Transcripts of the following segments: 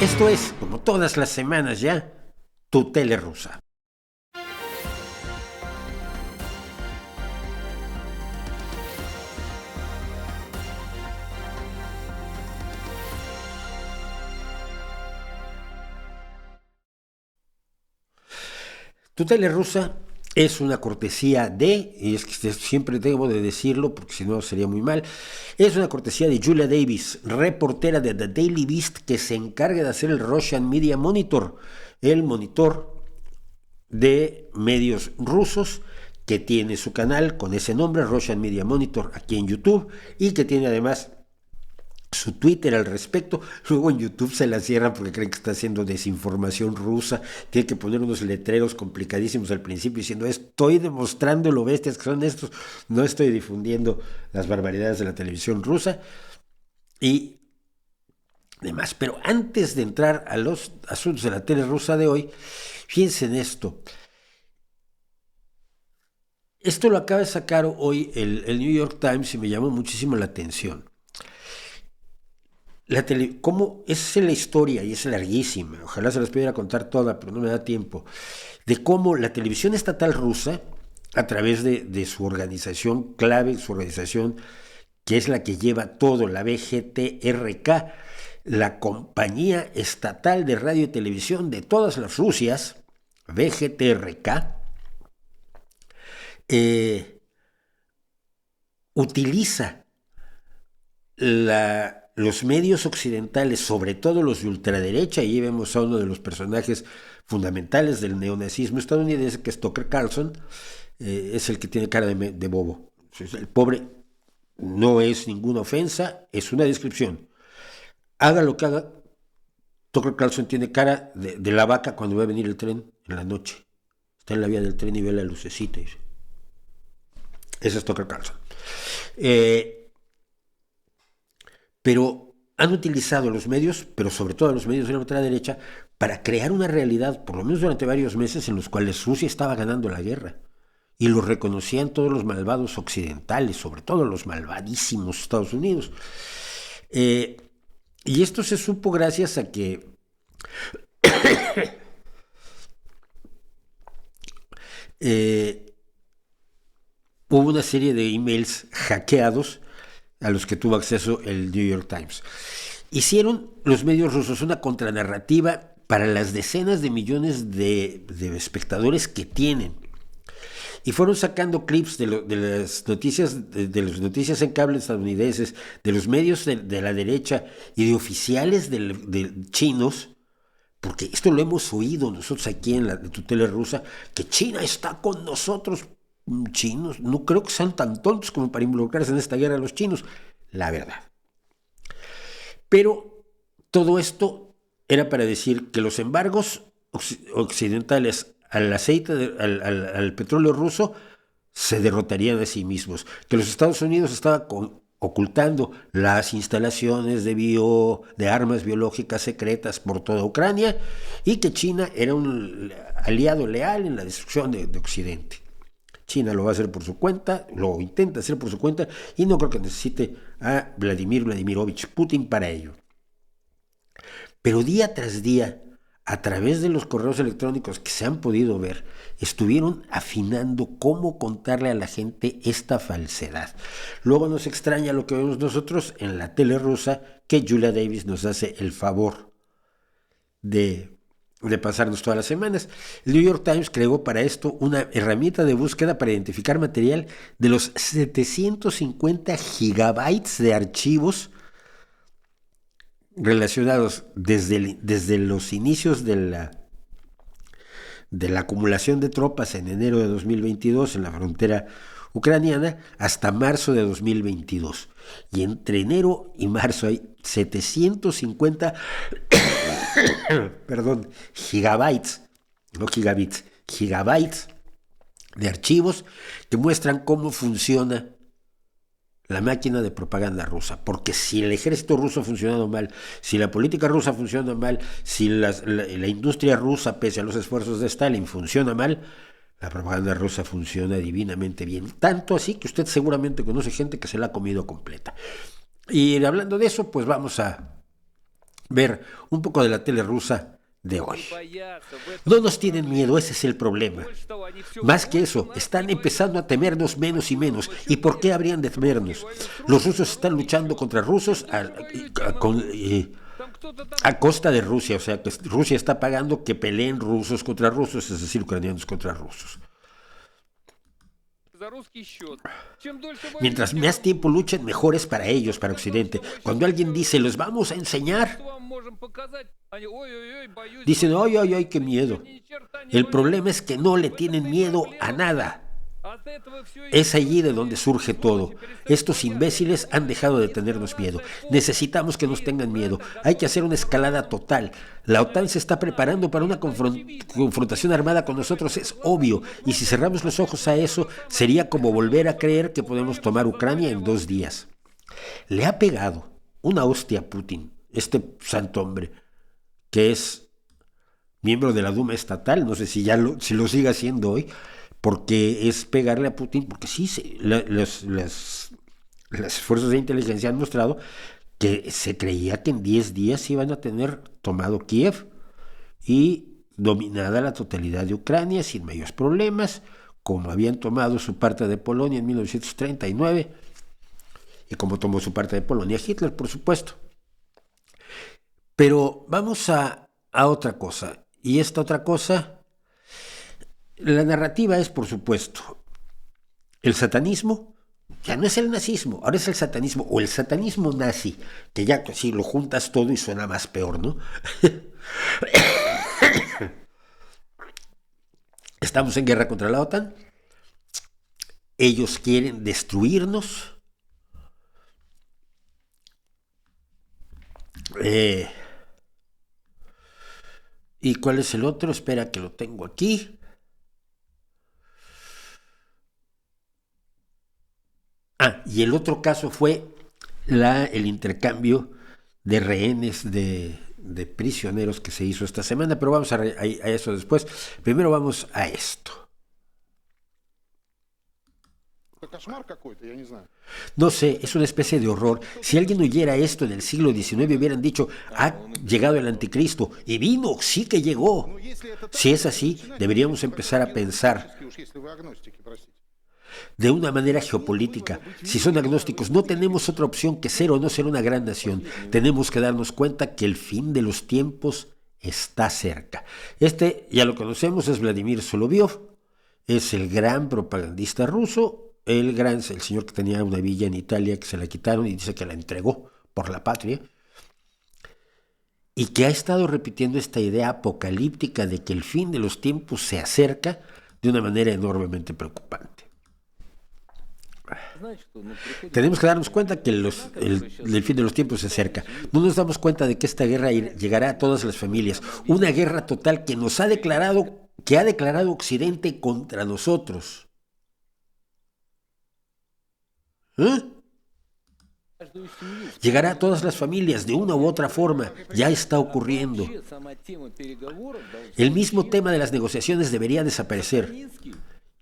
Esto es, como todas las semanas ya, tu tele rusa. Tu tele rusa es una cortesía de, y es que siempre debo de decirlo porque si no sería muy mal, es una cortesía de Julia Davis, reportera de The Daily Beast, que se encarga de hacer el Russian Media Monitor, el monitor de medios rusos, que tiene su canal con ese nombre, Russian Media Monitor, aquí en YouTube, y que tiene además su Twitter al respecto. Luego en YouTube se la cierran porque creen que está haciendo desinformación rusa. Tiene que poner unos letreros complicadísimos al principio diciendo: estoy demostrando lo bestias que son estos, no estoy difundiendo las barbaridades de la televisión rusa y demás. Pero antes de entrar a los asuntos de la tele rusa de hoy, fíjense en esto. Esto lo acaba de sacar hoy el New York Times y me llamó muchísimo la atención. Cómo es la historia, y es larguísima, ojalá se las pudiera contar toda, pero no me da tiempo, de cómo la televisión estatal rusa, a través de su organización clave, su organización que es la que lleva todo, la VGTRK, la compañía estatal de radio y televisión de todas las Rusias, VGTRK, utiliza los medios occidentales, sobre todo los de ultraderecha, y ahí vemos a uno de los personajes fundamentales del neonazismo estadounidense, que es Tucker Carlson, es el que tiene cara de bobo. El pobre no es ninguna ofensa, es una descripción. Haga lo que haga, Tucker Carlson tiene cara de la vaca cuando va a venir el tren en la noche. Está en la vía del tren y ve la lucecita y dice: ese es Tucker Carlson. Pero han utilizado los medios, pero sobre todo los medios de la ultraderecha, para crear una realidad, por lo menos durante varios meses, en los cuales Rusia estaba ganando la guerra. Y lo reconocían todos los malvados occidentales, sobre todo los malvadísimos Estados Unidos. Y esto se supo gracias a que hubo una serie de emails hackeados a los que tuvo acceso el New York Times. Hicieron los medios rusos una contranarrativa para las decenas de millones de espectadores que tienen. Y fueron sacando clips de las noticias, de las noticias en cable estadounidenses, de los medios de la derecha y de oficiales de chinos, porque esto lo hemos oído nosotros aquí en la tutela rusa, que China está con nosotros. Chinos, no creo que sean tan tontos como para involucrarse en esta guerra los chinos, la verdad. Pero todo esto era para decir que los embargos occidentales al aceite, al petróleo ruso, se derrotarían a sí mismos, que los Estados Unidos estaban ocultando las instalaciones de armas biológicas secretas por toda Ucrania y que China era un aliado leal en la destrucción de Occidente. China lo va a hacer por su cuenta, lo intenta hacer por su cuenta y no creo que necesite a Vladimir Vladimirovich Putin para ello. Pero día tras día, a través de los correos electrónicos que se han podido ver, estuvieron afinando cómo contarle a la gente esta falsedad. Luego nos extraña lo que vemos nosotros en la tele rusa, que Julia Davis nos hace el favor de pasarnos todas las semanas. El New York Times creó para esto una herramienta de búsqueda para identificar material de los 750 gigabytes de archivos relacionados desde los inicios de la acumulación de tropas en enero de 2022 en la frontera ucraniana hasta marzo de 2022. Y entre enero y marzo hay 750 gigabytes, no gigabits, gigabytes de archivos que muestran cómo funciona la máquina de propaganda rusa. Porque si el ejército ruso ha funcionado mal, si la política rusa funciona mal, si la industria rusa, pese a los esfuerzos de Stalin, funciona mal, la propaganda rusa funciona divinamente bien. Tanto así que usted seguramente conoce gente que se la ha comido completa. Y hablando de eso, pues vamos a ver un poco de la tele rusa de hoy. No nos tienen miedo, ese es el problema. Más que eso, están empezando a temernos menos y menos. ¿Y por qué habrían de temernos? Los rusos están luchando contra rusos a costa de Rusia, o sea que Rusia está pagando que peleen rusos contra rusos, es decir, ucranianos contra rusos. Mientras más tiempo luchen, mejor es para ellos, para Occidente. Cuando alguien dice, los vamos a enseñar, dicen, ay, ay, ay, qué miedo. El problema es que no le tienen miedo a nada. Es allí de donde surge todo. Estos imbéciles han dejado de tenernos miedo. Necesitamos que nos tengan miedo. Hay que hacer una escalada total. La OTAN se está preparando para una confrontación armada con nosotros, es obvio. Y si cerramos los ojos a eso, sería como volver a creer que podemos tomar Ucrania en 2 días. Le ha pegado una hostia a Putin, este santo hombre, que es miembro de la Duma estatal, no sé si si lo sigue haciendo hoy, porque es pegarle a Putin, porque sí, las fuerzas de inteligencia han mostrado que se creía que en 10 días iban a tener tomado Kiev y dominada la totalidad de Ucrania sin mayores problemas, como habían tomado su parte de Polonia en 1939 y como tomó su parte de Polonia Hitler, por supuesto. Pero vamos a otra cosa, y esta otra cosa, la narrativa es, por supuesto, el satanismo. Ya no es el nazismo, ahora es el satanismo, o el satanismo nazi, que ya si lo juntas todo y suena más peor, ¿no? Estamos en guerra contra la OTAN, ellos quieren destruirnos, ¿y cuál es el otro? Espera que lo tengo aquí. Y el otro caso fue el intercambio de rehenes de prisioneros que se hizo esta semana, pero vamos a eso después. Primero vamos a esto. No sé, es una especie de horror. Si alguien oyera esto en el siglo XIX, hubieran dicho, ha llegado el anticristo, y vino, sí que llegó. Si es así, deberíamos empezar a pensar de una manera geopolítica. Si son agnósticos, no tenemos otra opción que ser o no ser una gran nación. Tenemos que darnos cuenta que el fin de los tiempos está cerca. Ya lo conocemos, es Vladimir Solovyov, es el gran propagandista ruso, el señor que tenía una villa en Italia que se la quitaron y dice que la entregó por la patria, y que ha estado repitiendo esta idea apocalíptica de que el fin de los tiempos se acerca de una manera enormemente preocupante. Tenemos que darnos cuenta que el fin de los tiempos se acerca. No nos damos cuenta de que esta guerra llegará a todas las familias. Una guerra total que ha declarado Occidente contra nosotros. Llegará a todas las familias de una u otra forma. Ya está ocurriendo. El mismo tema de las negociaciones debería desaparecer.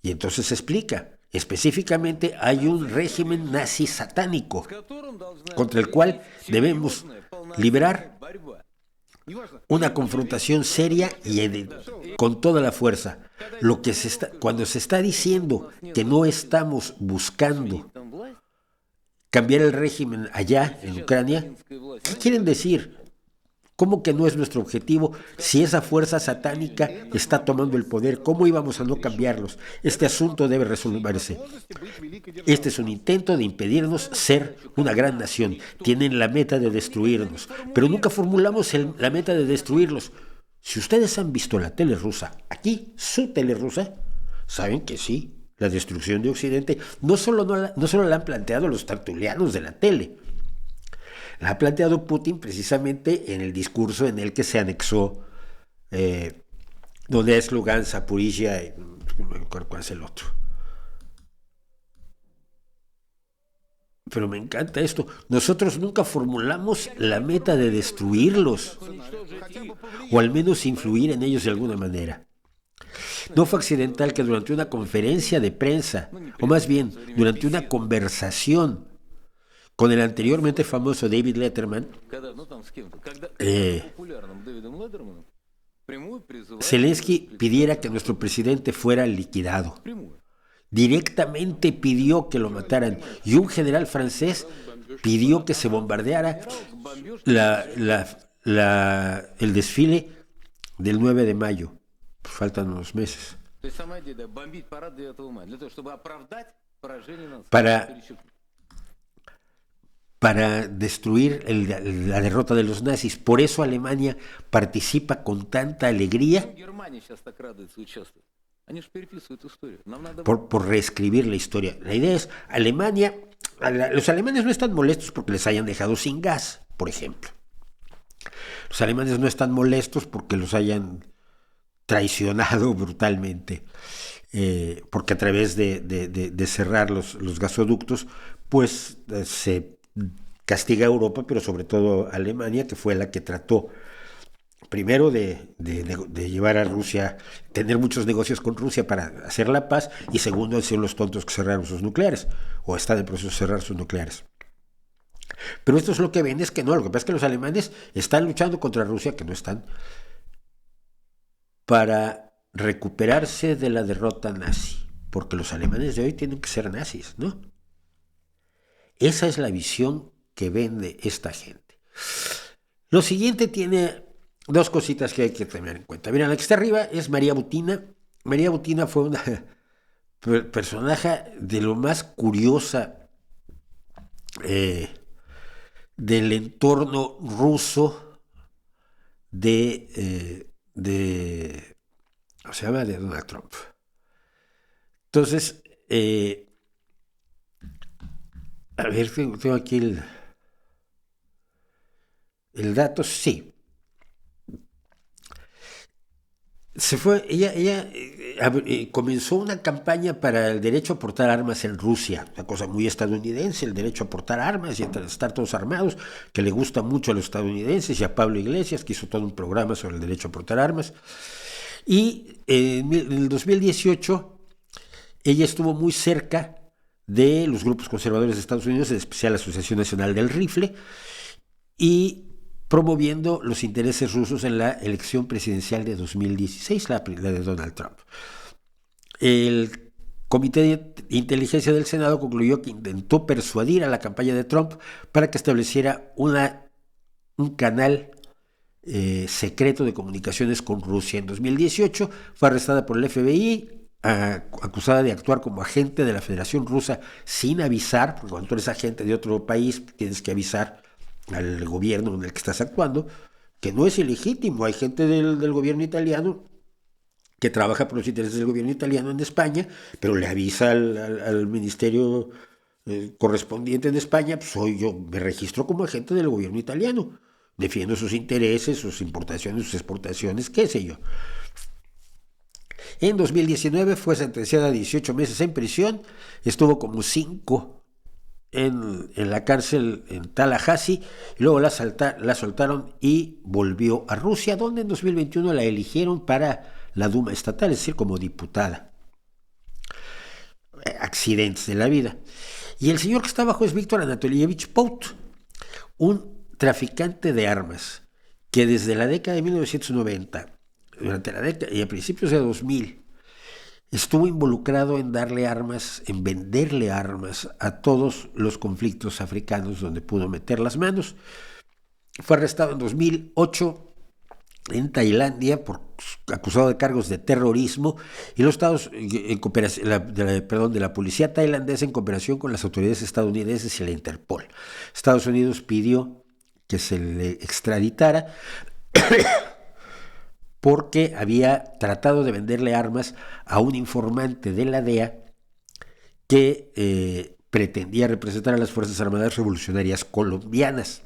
Y entonces se explica. Específicamente hay un régimen nazi satánico contra el cual debemos librar una confrontación seria y con toda la fuerza. Cuando se está diciendo que no estamos buscando cambiar el régimen allá en Ucrania, ¿qué quieren decir? ¿Cómo que no es nuestro objetivo? Si esa fuerza satánica está tomando el poder, ¿cómo íbamos a no cambiarlos? Este asunto debe resolverse. Este es un intento de impedirnos ser una gran nación. Tienen la meta de destruirnos, pero nunca formulamos la meta de destruirlos. Si ustedes han visto la tele rusa, aquí, su tele rusa, saben que sí, la destrucción de Occidente no solo la han planteado los tertulianos de la tele, la ha planteado Putin precisamente en el discurso en el que se anexó Donetsk, Lugansk, Zaporizhia, no me acuerdo cuál es el otro. Pero me encanta esto. Nosotros nunca formulamos la meta de destruirlos, o al menos influir en ellos de alguna manera. No fue accidental que durante una conferencia de prensa, o más bien, durante una conversación con el anteriormente famoso David Letterman, Zelensky pidiera que nuestro presidente fuera liquidado. Directamente pidió que lo mataran. Y un general francés pidió que se bombardeara el desfile del 9 de mayo. Pues faltan unos meses. Para destruir la derrota de los nazis. Por eso Alemania participa con tanta alegría por reescribir la historia. La idea es, los alemanes no están molestos porque les hayan dejado sin gas, por ejemplo. Los alemanes no están molestos porque los hayan traicionado brutalmente, porque a través de cerrar los gasoductos, pues se castiga a Europa, pero sobre todo a Alemania, que fue la que trató primero de llevar a Rusia, tener muchos negocios con Rusia para hacer la paz, y segundo, han sido los tontos que cerraron sus nucleares, o están en proceso de cerrar sus nucleares. Pero esto es lo que ven, es que no, lo que pasa es que los alemanes están luchando contra Rusia, que no están, para recuperarse de la derrota nazi, porque los alemanes de hoy tienen que ser nazis, ¿no? Esa es la visión que vende esta gente. Lo siguiente tiene dos cositas que hay que tener en cuenta. Mira, la que está arriba es María Butina. María Butina fue una personaje de lo más curiosa del entorno ruso de Donald Trump. Entonces, a ver, tengo aquí el dato, sí. Ella comenzó una campaña para el derecho a portar armas en Rusia, una cosa muy estadounidense, el derecho a portar armas y a estar todos armados, que le gusta mucho a los estadounidenses y a Pablo Iglesias, que hizo todo un programa sobre el derecho a portar armas. Y en el 2018 ella estuvo muy cerca de los grupos conservadores de Estados Unidos, en especial la Asociación Nacional del Rifle, y promoviendo los intereses rusos en la elección presidencial de 2016, la de Donald Trump. El Comité de Inteligencia del Senado concluyó que intentó persuadir a la campaña de Trump para que estableciera un canal secreto de comunicaciones con Rusia. En 2018 fue arrestada por el FBI, acusada de actuar como agente de la Federación Rusa sin avisar, porque cuando tú eres agente de otro país tienes que avisar al gobierno en el que estás actuando, que no es ilegítimo. Hay gente del gobierno italiano que trabaja por los intereses del gobierno italiano en España, pero le avisa al ministerio correspondiente en España, pues yo me registro como agente del gobierno italiano, defiendo sus intereses, sus importaciones, sus exportaciones, qué sé yo. En 2019 fue sentenciada a 18 meses en prisión, estuvo como 5 en la cárcel en Tallahassee, y luego la soltaron y volvió a Rusia, donde en 2021 la eligieron para la Duma estatal, es decir, como diputada. Accidentes de la vida. Y el señor que está abajo es Víctor Anatolievich Pout, un traficante de armas que desde la década de 1990, durante la década y a principios de 2000, estuvo involucrado en darle armas, en venderle armas a todos los conflictos africanos donde pudo meter las manos. Fue arrestado en 2008 en Tailandia acusado de cargos de terrorismo, y los Estados de la policía tailandesa en cooperación con las autoridades estadounidenses y la Interpol. Estados Unidos pidió que se le extraditara porque había tratado de venderle armas a un informante de la DEA que pretendía representar a las Fuerzas Armadas Revolucionarias Colombianas.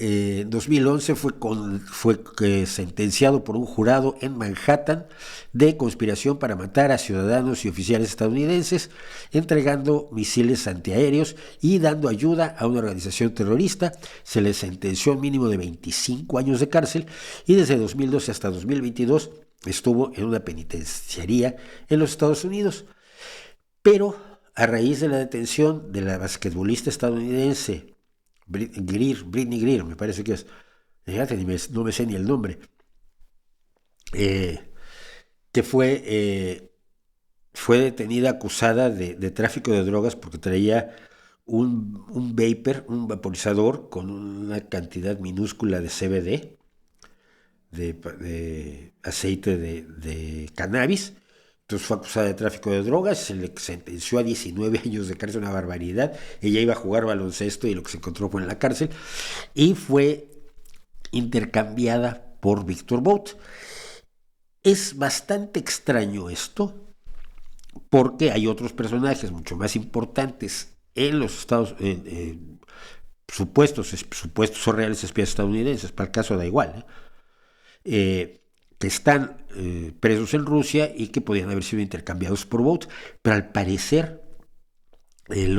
En 2011 fue sentenciado por un jurado en Manhattan de conspiración para matar a ciudadanos y oficiales estadounidenses, entregando misiles antiaéreos y dando ayuda a una organización terrorista. Se le sentenció un mínimo de 25 años de cárcel, y desde 2012 hasta 2022 estuvo en una penitenciaría en los Estados Unidos. Pero a raíz de la detención de la basquetbolista estadounidense Britney Greer, me parece que es, fíjate, no me sé ni el nombre, que fue detenida acusada de tráfico de drogas porque traía un vapor, un vaporizador con una cantidad minúscula de CBD, de aceite de cannabis. Entonces fue acusada de tráfico de drogas, se le sentenció a 19 años de cárcel, una barbaridad. Ella iba a jugar baloncesto y lo que se encontró fue en la cárcel. Y fue intercambiada por Victor Bout. Es bastante extraño esto, porque hay otros personajes mucho más importantes en los supuestos o reales espías estadounidenses, para el caso da igual, que están presos en Rusia y que podían haber sido intercambiados por Bout, pero al parecer el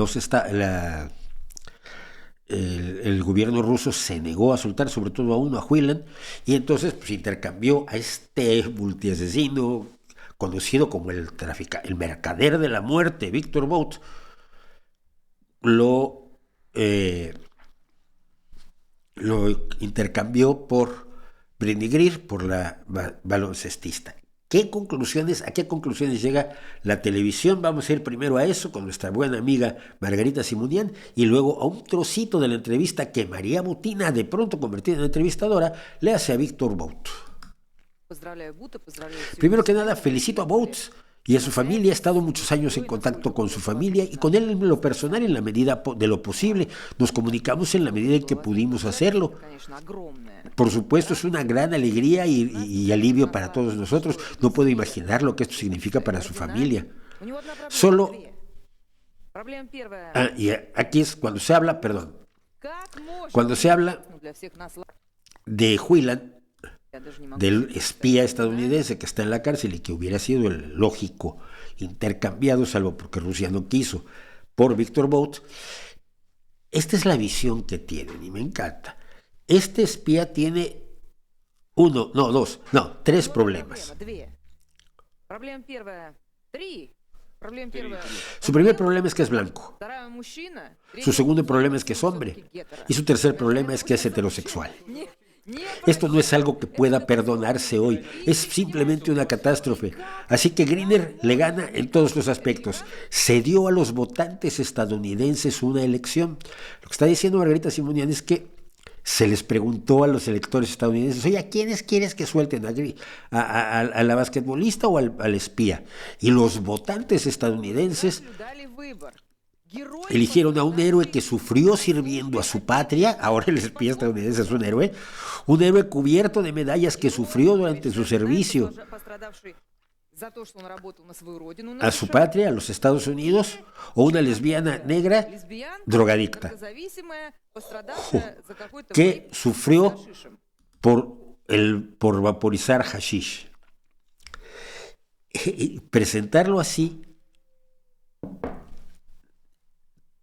gobierno ruso se negó a soltar, sobre todo a uno, a Whelan, y entonces pues, intercambió a este multiasesino conocido como el mercader de la muerte, Victor Bout, lo intercambió por Britney Greer, por la baloncestista. ¿A qué conclusiones llega la televisión? Vamos a ir primero a eso con nuestra buena amiga Margarita Simunian y luego a un trocito de la entrevista que María Butina, de pronto convertida en entrevistadora, le hace a Victor Bout. Primero que nada, felicito a Bout y a su familia. He estado muchos años en contacto con su familia y con él en lo personal en la medida de lo posible. Nos comunicamos en la medida en que pudimos hacerlo. Por supuesto, es una gran alegría y alivio para todos nosotros. No puedo imaginar lo que esto significa para su familia. Solo... y aquí es cuando se habla, cuando se habla de Whelan, del espía estadounidense que está en la cárcel y que hubiera sido el lógico intercambiado, salvo porque Rusia no quiso, por Victor Bout. Esta es la visión que tienen y me encanta. Este espía tiene tres problemas. Su primer problema es que es blanco. Su segundo problema es que es hombre. Y su tercer problema es que es heterosexual. Esto no es algo que pueda perdonarse hoy, es simplemente una catástrofe. Así que Greer le gana en todos los aspectos. Se dio a los votantes estadounidenses una elección. Lo que está diciendo Margarita Simunian es que se les preguntó a los electores estadounidenses, oye, ¿a quiénes quieres que suelten? ¿A la basquetbolista o al espía? Y los votantes estadounidenses eligieron a un héroe que sufrió sirviendo a su patria. Ahora el espía estadounidense es un héroe cubierto de medallas que sufrió durante su servicio a su patria, a los Estados Unidos, o una lesbiana negra drogadicta que sufrió por vaporizar hashish. Presentarlo así,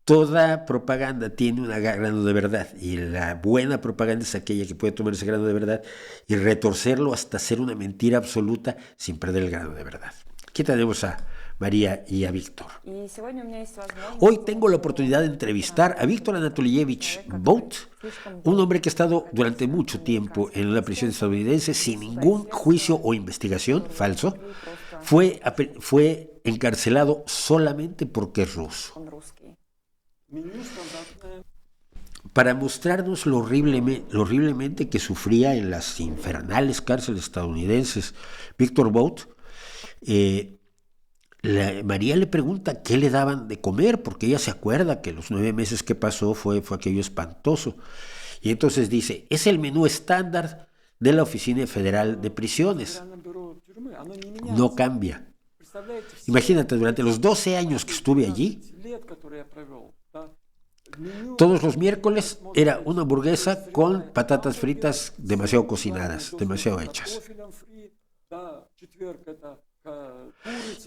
toda propaganda tiene un grano de verdad y la buena propaganda es aquella que puede tomar ese grano de verdad y retorcerlo hasta ser una mentira absoluta sin perder el grano de verdad. Aquí tenemos a María y a Víctor. Hoy tengo la oportunidad de entrevistar a Víctor Anatolievich Bout, un hombre que ha estado durante mucho tiempo en una prisión estadounidense sin ningún juicio o investigación, falso. Fue encarcelado solamente porque es ruso. Para mostrarnos lo horriblemente que sufría en las infernales cárceles estadounidenses Victor Bout, María le pregunta qué le daban de comer, porque ella se acuerda que los 9 meses que pasó fue aquello espantoso. Y entonces dice, es el menú estándar de la Oficina Federal de Prisiones. No cambia. Imagínate, durante los 12 años que estuve allí, todos los miércoles era una hamburguesa con patatas fritas demasiado cocinadas, demasiado hechas.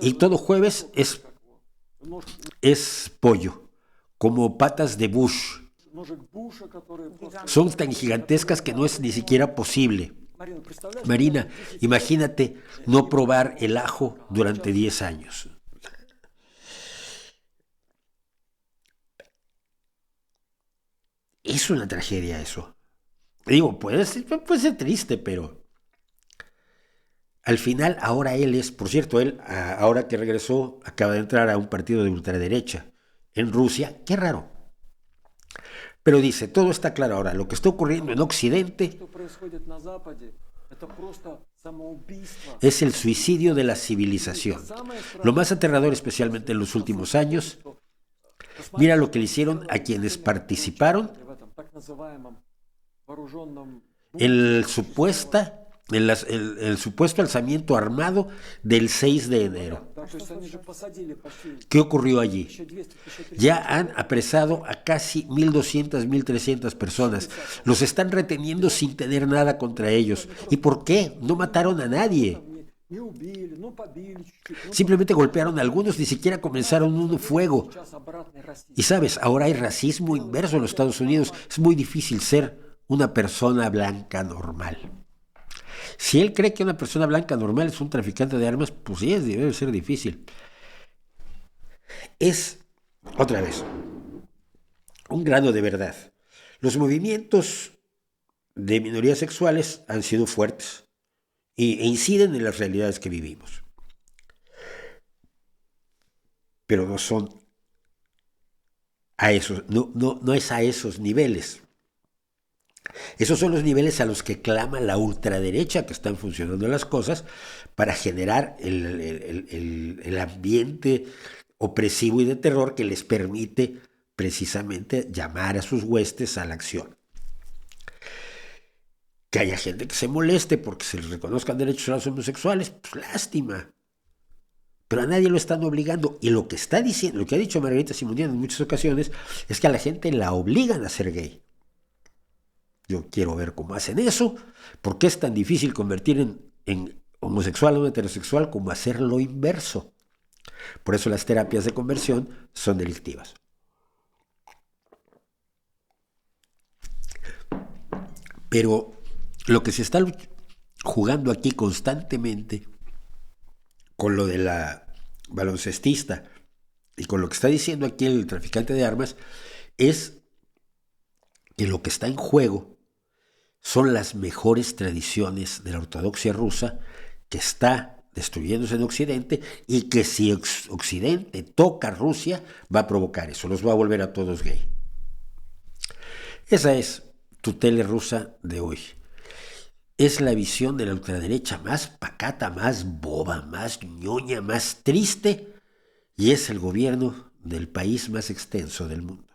Y todo jueves es pollo, como patas de Bush. Son tan gigantescas que no es ni siquiera posible. Marina, imagínate no probar el ajo durante 10 años. Es una tragedia eso. Digo, puede ser triste, pero al final ahora él es, por cierto, él ahora que regresó acaba de entrar a un partido de ultraderecha en Rusia. Qué raro. Pero dice, todo está claro ahora, lo que está ocurriendo en Occidente es el suicidio de la civilización. Lo más aterrador, especialmente en los últimos años, mira lo que le hicieron a quienes participaron en el supuesto alzamiento armado del 6 de enero. ¿Qué ocurrió allí? Ya han apresado a casi 1.200, 1.300 personas. Los están reteniendo sin tener nada contra ellos. ¿Y por qué? No mataron a nadie. Simplemente golpearon a algunos, ni siquiera comenzaron un fuego. Y sabes, ahora hay racismo inverso en los Estados Unidos. Es muy difícil ser una persona blanca normal. Si él cree que una persona blanca normal es un traficante de armas, pues sí, debe ser difícil. Es, otra vez, un grano de verdad. Los movimientos de minorías sexuales han sido fuertes e inciden en las realidades que vivimos. Pero no son a esos, no es a esos niveles. Esos son los niveles a los que clama la ultraderecha, que están funcionando las cosas para generar el ambiente opresivo y de terror que les permite precisamente llamar a sus huestes a la acción. Que haya gente que se moleste porque se les reconozcan derechos a los homosexuales, pues lástima. Pero a nadie lo están obligando. Y lo que está diciendo, lo que ha dicho Margarita Simondiano en muchas ocasiones, es que a la gente la obligan a ser gay. Yo quiero ver cómo hacen eso. ¿Por qué es tan difícil convertir en homosexual o heterosexual como hacer lo inverso? Por eso las terapias de conversión son delictivas. Pero lo que se está jugando aquí constantemente con lo de la baloncestista y con lo que está diciendo aquí el traficante de armas es que lo que está en juego son las mejores tradiciones de la ortodoxia rusa que está destruyéndose en Occidente y que si Occidente toca a Rusia va a provocar eso, los va a volver a todos gay. Esa es tu tele rusa de hoy. Es la visión de la ultraderecha más pacata, más boba, más ñoña, más triste, y es el gobierno del país más extenso del mundo.